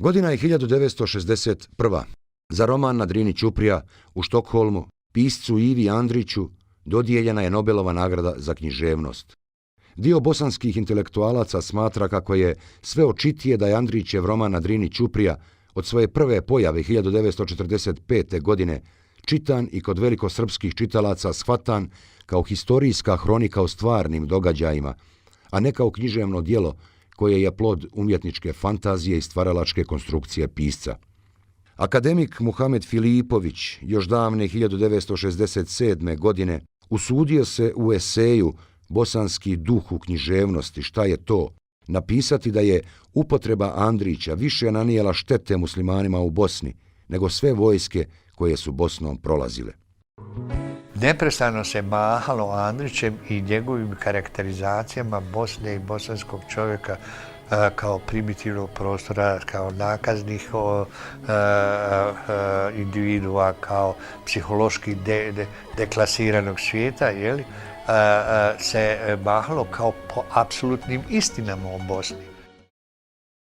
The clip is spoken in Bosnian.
Godina je 1961. Za roman Na Drini ćuprija u Štokholmu piscu Ivi Andriću dodijeljena je Nobelova nagrada za književnost. Dio bosanskih intelektualaca smatra kako je sve očitije da je Andrićev roman Na Drini ćuprija od svoje prve pojave 1945. godine čitan i kod velikosrpskih čitalaca shvatan kao historijska hronika o stvarnim događajima, a ne kao književno djelo koje je plod umjetničke fantazije i stvaralačke konstrukcije pisca. Akademik Muhamed Filipović još davne 1967. godine usudio se u eseju Bosanski duh u književnosti, šta je to, napisati da je upotreba Andrića više nanijela štete muslimanima u Bosni nego sve vojske koje su Bosnom prolazile. Neprestano se mahalo Andrićem i njegovim karakterizacijama Bosne i bosanskog čovjeka kao primitivnog prostora, kao nakaznih individua, kao psihološki deklasiranog svijeta, se mahalo kao po apsolutnim istinama o Bosni.